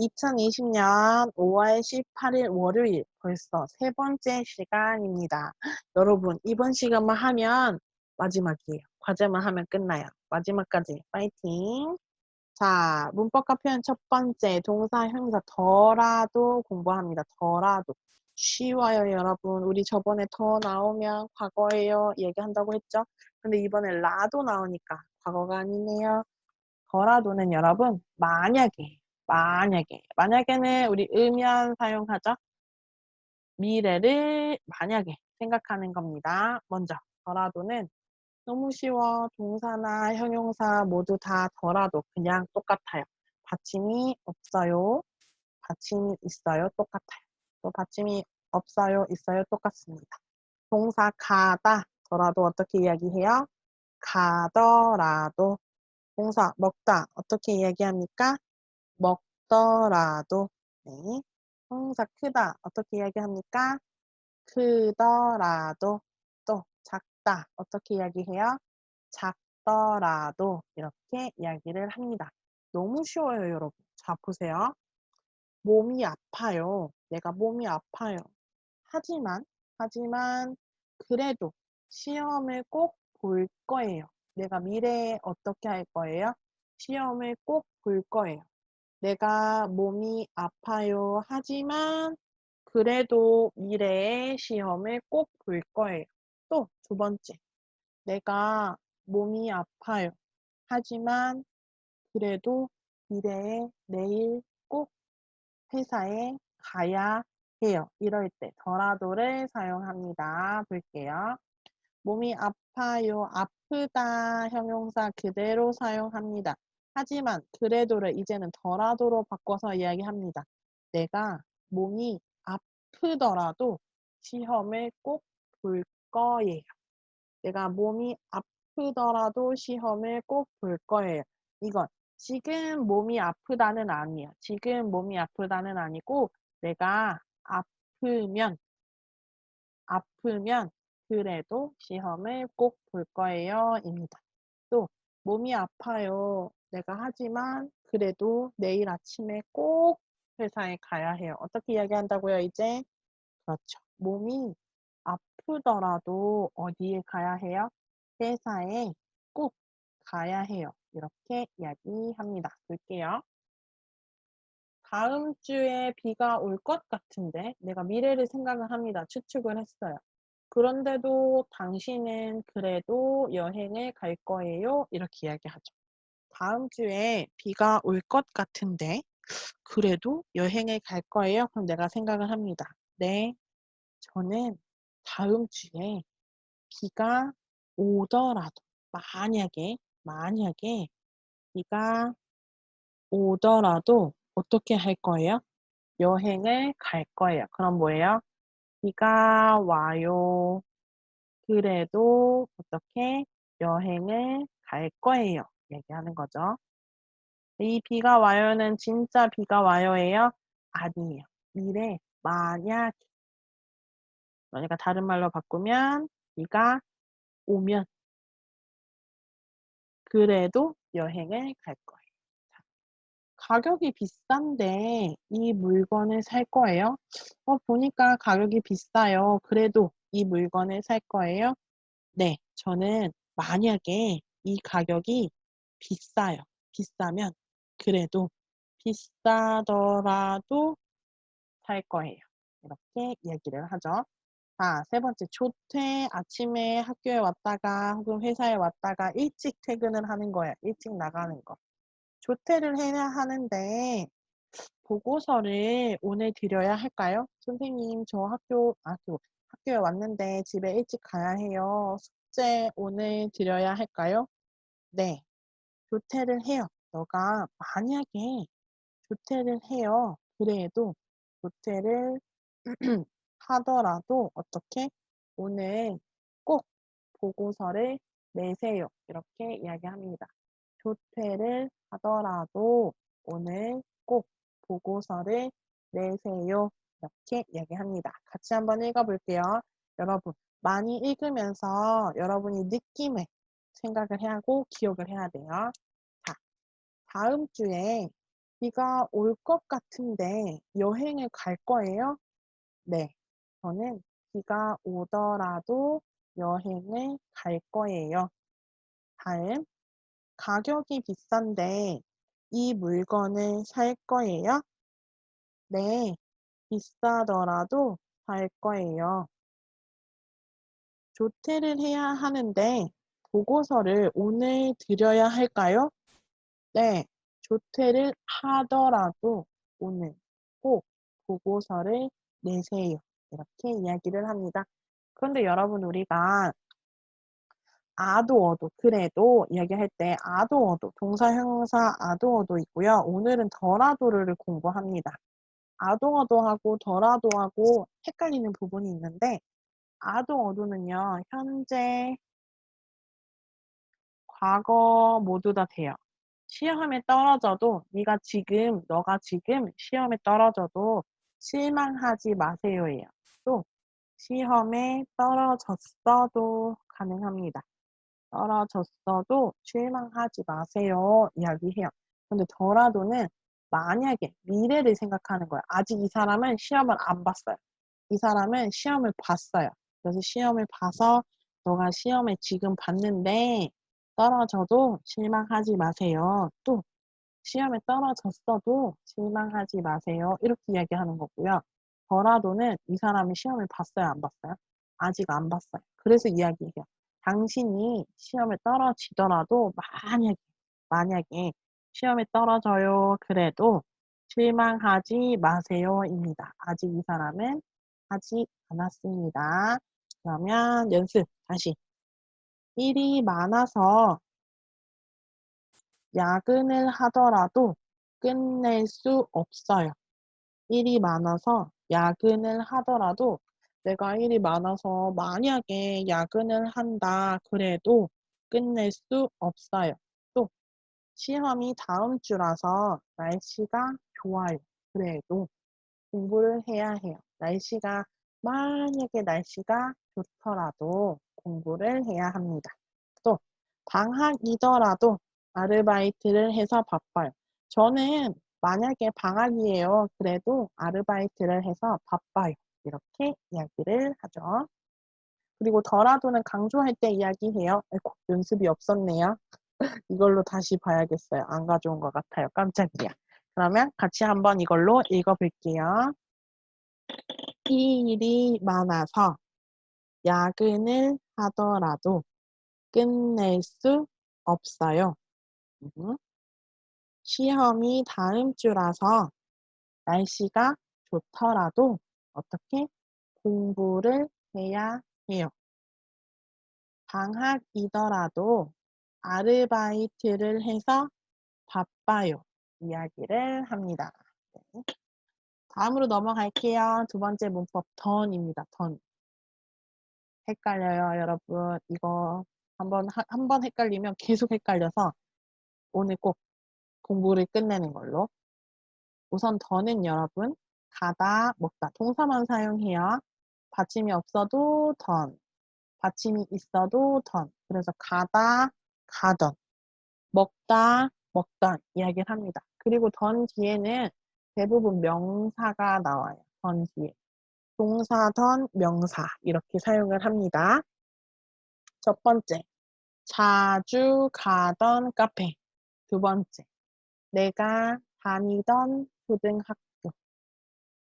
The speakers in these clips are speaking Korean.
2020년 5월 18일 월요일 벌써 세 번째 시간입니다. 여러분 이번 시간만 하면 마지막이에요. 과제만 하면 끝나요. 마지막까지 파이팅! 자, 문법과 표현 첫 번째 동사, 형용사 더라도 공부합니다. 더라도 쉬워요 여러분. 우리 저번에 더 나오면 과거예요 얘기한다고 했죠? 근데 이번에 라도 나오니까 과거가 아니네요. 더라도는 여러분 만약에는 우리 으면 사용하죠. 미래를 만약에 생각하는 겁니다. 먼저 더라도는 너무 쉬워. 동사나 형용사 모두 다 더라도 그냥 똑같아요. 받침이 없어요. 받침이 있어요. 똑같아요. 또 받침이 없어요. 있어요. 똑같습니다. 동사 가다 더라도 어떻게 이야기해요? 가더라도. 동사 먹다 어떻게 이야기합니까? 먹더라도. 네. 형용사 크다 어떻게 이야기합니까? 크더라도. 또 작다 어떻게 이야기해요? 작더라도. 이렇게 이야기를 합니다. 너무 쉬워요 여러분. 자 보세요. 몸이 아파요. 내가 몸이 아파요. 하지만 그래도 시험을 꼭 볼 거예요. 내가 미래에 어떻게 할 거예요? 시험을 꼭 볼 거예요. 내가 몸이 아파요. 하지만 그래도 미래에 시험을 꼭 볼 거예요. 또 두 번째. 내가 몸이 아파요. 하지만 그래도 미래에 내일 꼭 회사에 가야 해요. 이럴 때 더라도를 사용합니다. 볼게요. 몸이 아파요. 아프다 형용사 그대로 사용합니다. 하지만 그래도를 이제는 더라도로 바꿔서 이야기합니다. 내가 몸이 아프더라도 시험을 꼭 볼 거예요. 내가 몸이 아프더라도 시험을 꼭 볼 거예요. 이건 지금 몸이 아프다는 아니에요. 지금 몸이 아프다는 아니고 내가 아프면 그래도 시험을 꼭 볼 거예요 입니다. 또 몸이 아파요. 내가 하지만 그래도 내일 아침에 꼭 회사에 가야 해요. 어떻게 이야기한다고요 이제? 그렇죠. 몸이 아프더라도 어디에 가야 해요? 회사에 꼭 가야 해요. 이렇게 이야기합니다. 볼게요. 다음 주에 비가 올 것 같은데 내가 미래를 생각을 합니다. 추측을 했어요. 그런데도 당신은 그래도 여행을 갈 거예요? 이렇게 이야기하죠. 다음 주에 비가 올 것 같은데 그래도 여행을 갈 거예요? 그럼 내가 생각을 합니다. 네, 저는 다음 주에 비가 오더라도 만약에 비가 오더라도 어떻게 할 거예요? 여행을 갈 거예요. 그럼 뭐예요? 비가 와요. 그래도 어떻게 여행을 갈 거예요. 얘기하는 거죠. 이 비가 와요는 진짜 비가 와요예요? 아니에요. 미래 만약 그러니까 다른 말로 바꾸면 비가 오면 그래도 여행을 갈 거예요. 자, 가격이 비싼데 이 물건을 살 거예요? 보니까 가격이 비싸요. 그래도 이 물건을 살 거예요? 네, 저는 만약에 이 가격이 비싸요. 비싸면 그래도 비싸더라도 살 거예요. 이렇게 이야기를 하죠. 자, 세 번째, 조퇴 아침에 학교에 왔다가 혹은 회사에 왔다가 일찍 퇴근을 하는 거예요. 일찍 나가는 거. 조퇴를 해야 하는데 보고서를 오늘 드려야 할까요? 선생님, 저 학교에 왔는데 집에 일찍 가야 해요. 숙제 오늘 드려야 할까요? 네, 조퇴를 해요. 너가 만약에 조퇴를 해요. 그래도 조퇴를 하더라도 어떻게? 오늘 꼭 보고서를 내세요. 이렇게 이야기합니다. 조퇴를 하더라도 오늘 꼭 보고서를 내세요. 이렇게 이야기합니다. 같이 한번 읽어볼게요. 여러분, 많이 읽으면서 여러분이 느낌을 생각을 하고 기억을 해야 돼요. 자, 다음 주에 비가 올 것 같은데 여행을 갈 거예요? 네. 저는 비가 오더라도 여행을 갈 거예요. 다음, 가격이 비싼데 이 물건을 살 거예요? 네. 비싸더라도 살 거예요. 조퇴를 해야 하는데 보고서를 오늘 드려야 할까요? 네. 조퇴를 하더라도 오늘 꼭 보고서를 내세요. 이렇게 이야기를 합니다. 그런데 여러분 우리가 아도 어도 그래도 이야기할 때 아도 어도 동사 형용사 아도 어도 있고요. 오늘은 더라도를 공부합니다. 아도 어도하고 더라도하고 헷갈리는 부분이 있는데 아도 어도는요. 현재, 과거 모두 다 돼요. 시험에 떨어져도 너가 지금 시험에 떨어져도 실망하지 마세요예요. 또 시험에 떨어졌어도 가능합니다. 떨어졌어도 실망하지 마세요 이야기해요. 근데 더라도는 만약에 미래를 생각하는 거예요. 아직 이 사람은 시험을 안 봤어요. 이 사람은 시험을 봤어요. 그래서 시험을 봐서 너가 시험을 지금 봤는데 떨어져도 실망하지 마세요. 또 시험에 떨어졌어도 실망하지 마세요. 이렇게 이야기하는 거고요. 더라도는 이 사람이 시험을 봤어요, 안 봤어요? 아직 안 봤어요. 그래서 이야기해요. 당신이 시험에 떨어지더라도 만약에 시험에 떨어져요. 그래도 실망하지 마세요입니다. 아직 이 사람은 하지 않았습니다. 그러면 연습 다시. 일이 많아서 야근을 하더라도 끝낼 수 없어요. 일이 많아서 야근을 하더라도 내가 일이 많아서 만약에 야근을 한다 그래도 끝낼 수 없어요. 또 시험이 다음 주라서 날씨가 좋아요. 그래도 공부를 해야 해요. 만약에 날씨가 좋더라도 공부를 해야 합니다. 또 방학이더라도 아르바이트를 해서 바빠요. 저는 만약에 방학이에요. 그래도 아르바이트를 해서 바빠요. 이렇게 이야기를 하죠. 그리고 더라도는 강조할 때 이야기해요. 아이고, 연습이 없었네요. 이걸로 다시 봐야겠어요. 안 가져온 것 같아요. 깜짝이야. 그러면 같이 한번 이걸로 읽어볼게요. 일이 많아서 야근을 하더라도 끝낼 수 없어요. 시험이 다음 주라서 날씨가 좋더라도 어떻게 공부를 해야 해요. 방학이더라도 아르바이트를 해서 바빠요. 이야기를 합니다. 네. 다음으로 넘어갈게요. 두 번째 문법 던입니다. 던. 헷갈려요, 여러분. 이거 한 번 헷갈리면 계속 헷갈려서 오늘 꼭 공부를 끝내는 걸로. 우선 더는 여러분 가다, 먹다 동사만 사용해요. 받침이 없어도 던, 받침이 있어도 던. 그래서 가다, 가던, 먹다, 먹던 이야기를 합니다. 그리고 던 뒤에는 대부분 명사가 나와요. 던 뒤에. 동사던, 명사 이렇게 사용을 합니다. 첫 번째, 자주 가던 카페. 두 번째, 내가 다니던 초등학교.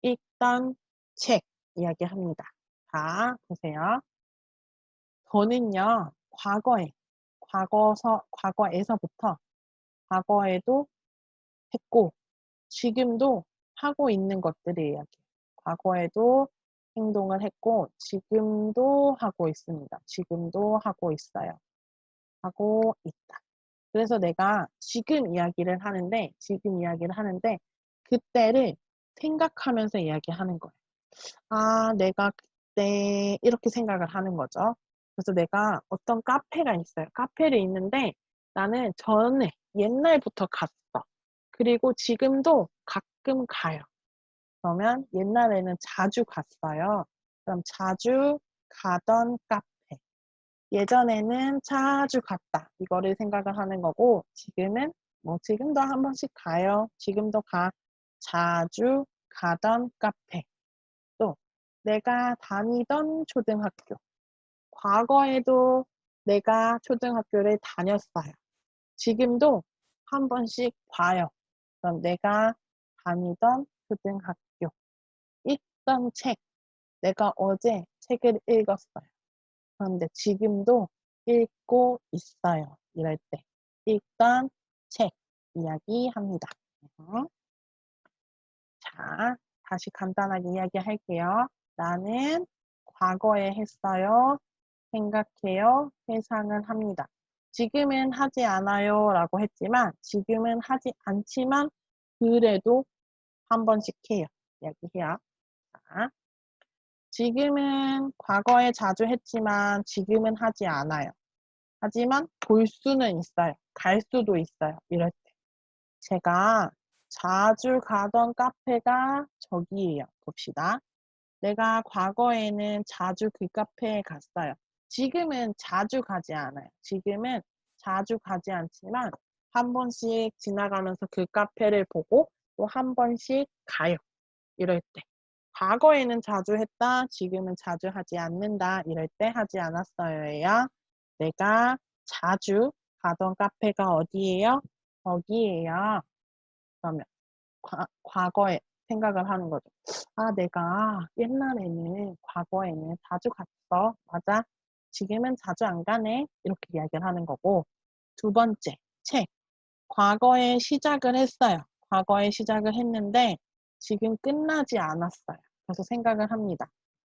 읽던 책 이야기합니다. 자, 보세요. 저는요, 과거에서부터 과거에도 했고, 지금도 하고 있는 것들이에요. 과거에도 행동을 했고, 지금도 하고 있습니다. 지금도 하고 있어요. 하고 있다. 그래서 내가 지금 이야기를 하는데, 그때를 생각하면서 이야기하는 거예요. 아, 내가 그때 이렇게 생각을 하는 거죠. 그래서 내가 어떤 카페가 있어요. 카페를 있는데 나는 옛날부터 갔어. 그리고 지금도 가끔 가요. 그러면 옛날에는 자주 갔어요. 그럼 자주 가던 카페. 예전에는 자주 갔다. 이거를 생각을 하는 거고 지금은 뭐 지금도 한 번씩 가요. 지금도 가. 자주 가던 카페. 또 내가 다니던 초등학교. 과거에도 내가 초등학교를 다녔어요. 지금도 한 번씩 봐요. 그럼 내가 다니던 초등학교. 읽던 책. 내가 어제 책을 읽었어요. 그런데 지금도 읽고 있어요. 이럴 때 읽던 책 이야기합니다. 자, 다시 간단하게 이야기할게요. 나는 과거에 했어요. 생각해요. 회상을 합니다. 지금은 하지 않아요 라고 했지만 지금은 하지 않지만 그래도 한 번씩 해요. 이야기해요. 자, 지금은 과거에 자주 했지만 지금은 하지 않아요. 하지만 볼 수는 있어요. 갈 수도 있어요. 이럴 때. 제가 자주 가던 카페가 저기예요. 봅시다. 내가 과거에는 자주 그 카페에 갔어요. 지금은 자주 가지 않아요. 지금은 자주 가지 않지만 한 번씩 지나가면서 그 카페를 보고 또 한 번씩 가요. 이럴 때. 과거에는 자주 했다. 지금은 자주 하지 않는다. 이럴 때 하지 않았어요예요. 내가 자주 가던 카페가 어디예요? 거기예요. 그러면 과거에 생각을 하는 거죠. 아, 내가 옛날에는 과거에는 자주 갔어. 맞아. 지금은 자주 안 가네. 이렇게 이야기를 하는 거고. 두 번째, 책. 과거에 시작을 했어요. 과거에 시작을 했는데 지금 끝나지 않았어요. 그래서 생각을 합니다.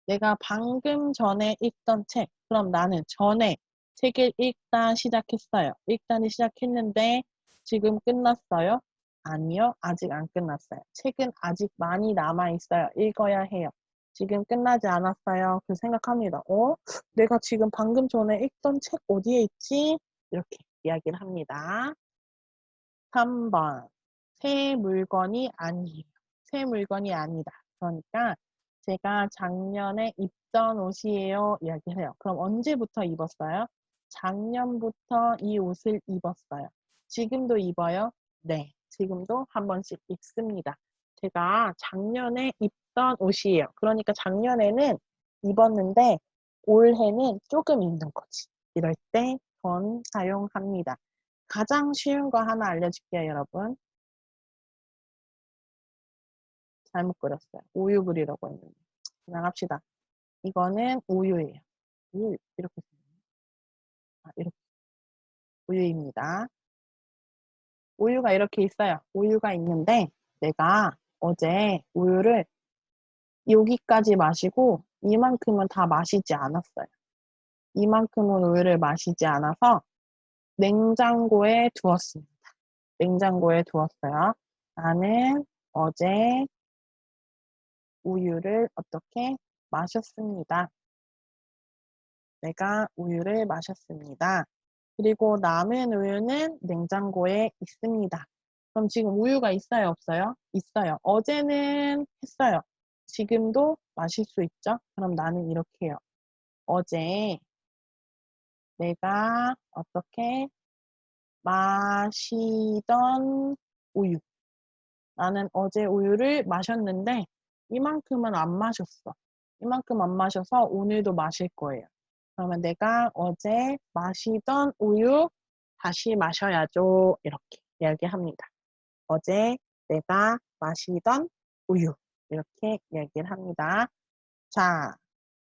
내가 방금 전에 읽던 책. 그럼 나는 전에 책을 읽다 시작했어요. 읽다니 시작했는데 지금 끝났어요? 아니요. 아직 안 끝났어요. 책은 아직 많이 남아있어요. 읽어야 해요. 지금 끝나지 않았어요. 그 생각합니다. 내가 지금 방금 전에 읽던 책 어디에 있지? 이렇게 이야기를 합니다. 3번. 새 물건이 아니에요. 새 물건이 아니다. 그러니까 제가 작년에 입던 옷이에요. 이야기해요. 그럼 언제부터 입었어요? 작년부터 이 옷을 입었어요. 지금도 입어요? 네. 지금도 한 번씩 입습니다. 제가 작년에 입던 옷이에요. 그러니까 작년에는 입었는데 올해는 조금 입는 거지. 이럴 때 전 사용합니다. 가장 쉬운 거 하나 알려줄게요, 여러분. 잘못 그렸어요. 우유 그리라고 했는데. 그냥 합시다. 이거는 우유예요. 우유, 이렇게 써요. 이렇게. 우유입니다. 우유가 이렇게 있어요. 우유가 있는데 내가 어제 우유를 여기까지 마시고 이만큼은 다 마시지 않았어요. 이만큼은 우유를 마시지 않아서 냉장고에 두었습니다. 냉장고에 두었어요. 나는 어제 우유를 어떻게 마셨습니다. 내가 우유를 마셨습니다. 그리고 남은 우유는 냉장고에 있습니다. 그럼 지금 우유가 있어요, 없어요? 있어요. 어제는 했어요. 지금도 마실 수 있죠? 그럼 나는 이렇게 해요. 어제 내가 어떻게 마시던 우유. 나는 어제 우유를 마셨는데 이만큼은 안 마셨어. 이만큼 안 마셔서 오늘도 마실 거예요. 그러면 내가 어제 마시던 우유 다시 마셔야죠. 이렇게 이야기합니다. 어제 내가 마시던 우유 이렇게 이야기를 합니다. 자,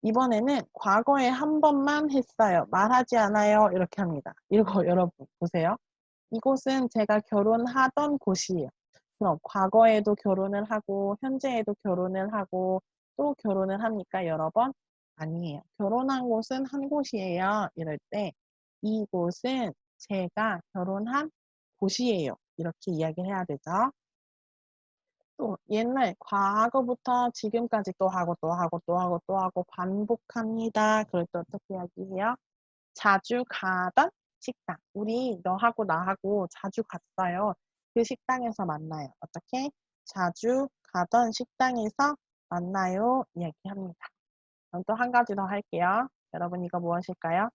이번에는 과거에 한 번만 했어요. 말하지 않아요. 이렇게 합니다. 이거 여러분 보세요. 이곳은 제가 결혼하던 곳이에요. 그럼 과거에도 결혼을 하고 현재에도 결혼을 하고 또 결혼을 합니까? 여러 번? 아니에요. 결혼한 곳은 한 곳이에요. 이럴 때 이곳은 제가 결혼한 곳이에요. 이렇게 이야기를 해야 되죠. 또 옛날 과거부터 지금까지 또 하고 또 하고 또 하고 또 하고 반복합니다. 그럴 때 어떻게 이야기해요? 자주 가던 식당. 우리 너하고 나하고 자주 갔어요. 그 식당에서 만나요. 어떻게? 자주 가던 식당에서 만나요. 이야기합니다. 그럼 또 한 가지 더 할게요. 여러분 이거 무엇일까요?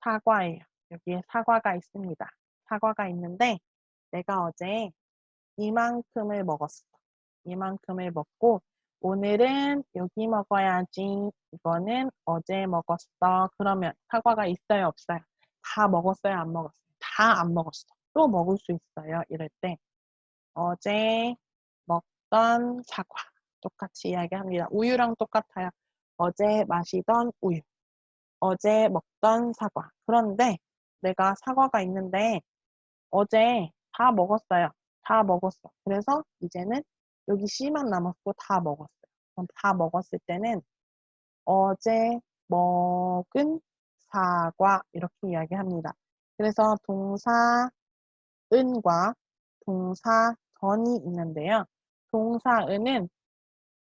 사과예요. 여기에 사과가 있습니다. 사과가 있는데 내가 어제 이만큼을 먹었어. 이만큼을 먹고 오늘은 여기 먹어야지. 이거는 어제 먹었어. 그러면 사과가 있어요, 없어요? 다 먹었어요, 안 먹었어요? 다 안 먹었어. 또 먹을 수 있어요. 이럴 때 어제 먹던 사과. 똑같이 이야기합니다. 우유랑 똑같아요. 어제 마시던 우유. 어제 먹던 사과. 그런데 내가 사과가 있는데 어제 다 먹었어요. 다 먹었어. 그래서 이제는 여기 C만 남았고 다 먹었어요. 그럼 다 먹었을 때는 어제 먹은 사과 이렇게 이야기합니다. 그래서 동사 은과 동사 던이 있는데요. 동사 은은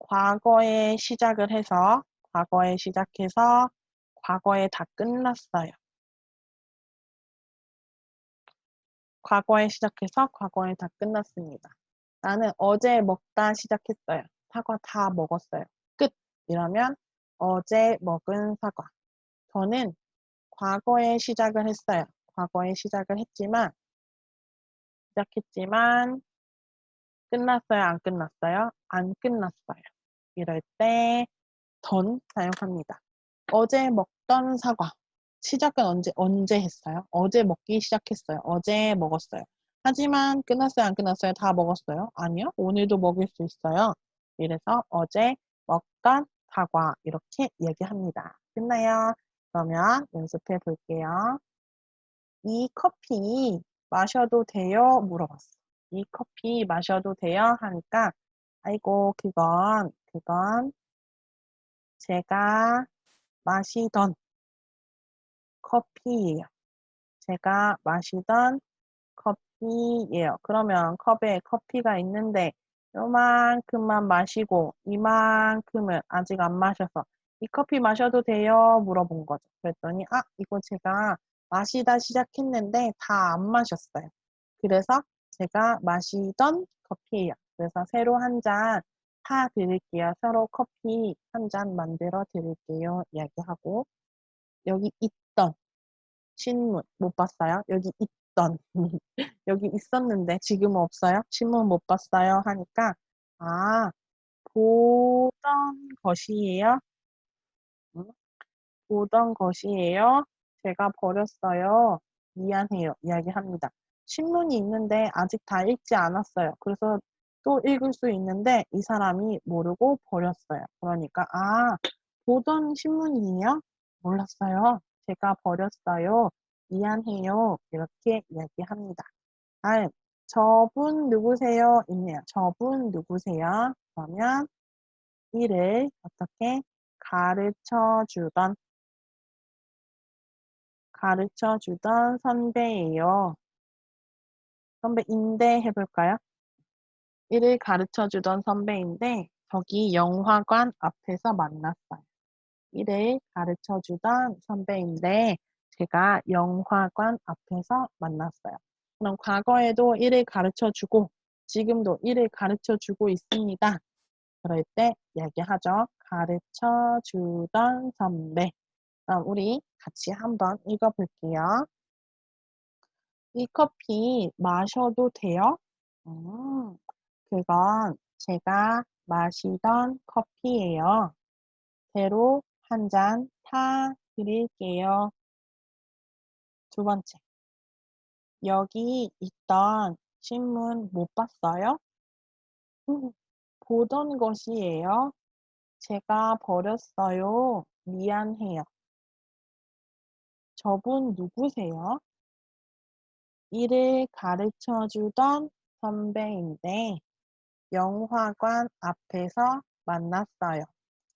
과거에 시작을 해서 과거에 시작해서 과거에 다 끝났어요. 과거에 시작해서 과거에 다 끝났습니다. 나는 어제 먹다 시작했어요. 사과 다 먹었어요. 끝! 이러면 어제 먹은 사과. 저는 과거에 시작을 했어요. 과거에 시작했지만 끝났어요? 안 끝났어요? 안 끝났어요. 이럴 때 던 사용합니다. 어제 먹던 사과. 시작은 언제 했어요? 어제 먹기 시작했어요. 어제 먹었어요. 하지만 끝났어요? 안 끝났어요? 다 먹었어요? 아니요. 오늘도 먹을 수 있어요. 이래서 어제 먹던 사과 이렇게 얘기합니다. 끝나요? 그러면 연습해 볼게요. 이 커피 마셔도 돼요? 물어봤어. 이 커피 마셔도 돼요? 하니까 아이고 그건 제가 마시던 커피예요. 제가 마시던 커피예요. 그러면 컵에 커피가 있는데 요만큼만 마시고 이만큼은 아직 안 마셔서 이 커피 마셔도 돼요? 물어본 거죠. 그랬더니 이거 제가 마시다 시작했는데 다 안 마셨어요. 그래서 제가 마시던 커피예요. 그래서 새로 한 잔 타 드릴게요. 새로 커피 한 잔 만들어 드릴게요. 이야기하고 여기 있던 신문 못 봤어요? 여기 있던 여기 있었는데 지금은 없어요? 신문 못 봤어요? 하니까 보던 것이에요? 응? 보던 것이에요? 제가 버렸어요. 미안해요. 이야기합니다. 신문이 있는데 아직 다 읽지 않았어요. 그래서 또 읽을 수 있는데 이 사람이 모르고 버렸어요. 그러니까 보던 신문이에요? 몰랐어요. 제가 버렸어요. 미안해요. 이렇게 이야기합니다. 다음, 저분 누구세요? 있네요. 저분 누구세요? 그러면 이를 어떻게 가르쳐 주던 선배예요. 선배인데 해볼까요? 이를 가르쳐 주던 선배인데 저기 영화관 앞에서 만났어요. 이를 가르쳐 주던 선배인데 제가 영화관 앞에서 만났어요. 그럼 과거에도 이를 가르쳐 주고 지금도 이를 가르쳐 주고 있습니다. 그럴 때 얘기하죠. 가르쳐 주던 선배. 그럼 우리 같이 한번 읽어볼게요. 이 커피 마셔도 돼요? 음, 그건 제가 마시던 커피예요. 새로 한 잔 타 드릴게요. 두 번째, 여기 있던 신문 못 봤어요? 음, 보던 것이에요. 제가 버렸어요. 미안해요. 저분 누구세요? 일을 가르쳐 주던 선배인데 영화관 앞에서 만났어요.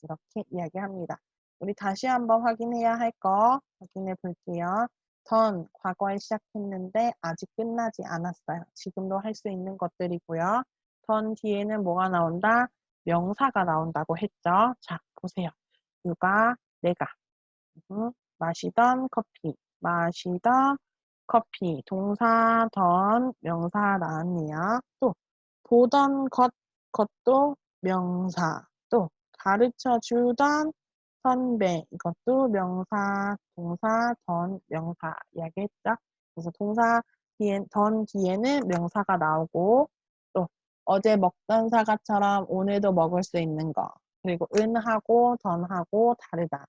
이렇게 이야기합니다. 우리 다시 한번 확인해야 할 거 확인해 볼게요. 전 과거에 시작했는데 아직 끝나지 않았어요. 지금도 할 수 있는 것들이고요. 전 뒤에는 뭐가 나온다? 명사가 나온다고 했죠. 자, 보세요. 누가, 내가. 마시던 커피, 마시던 커피, 동사, 던, 명사 나왔네요. 또 보던 것도 명사, 또 가르쳐 주던 선배, 이것도 명사, 동사, 던, 명사 이야기했죠. 그래서 동사 던 뒤에는 명사가 나오고 또 어제 먹던 사과처럼 오늘도 먹을 수 있는 거. 그리고 은하고 던하고 다르다.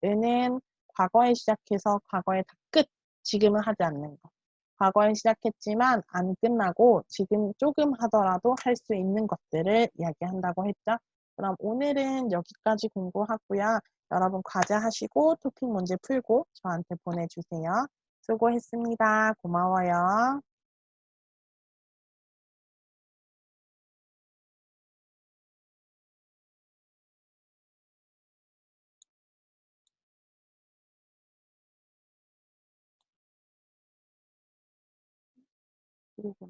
은은 과거에 시작해서 과거에 다 끝. 지금은 하지 않는 거. 과거에 시작했지만 안 끝나고 지금 조금 하더라도 할 수 있는 것들을 이야기한다고 했죠. 그럼 오늘은 여기까지 공부하고요. 여러분 과제 하시고 토픽 문제 풀고 저한테 보내주세요. 수고했습니다. 고마워요. 그리고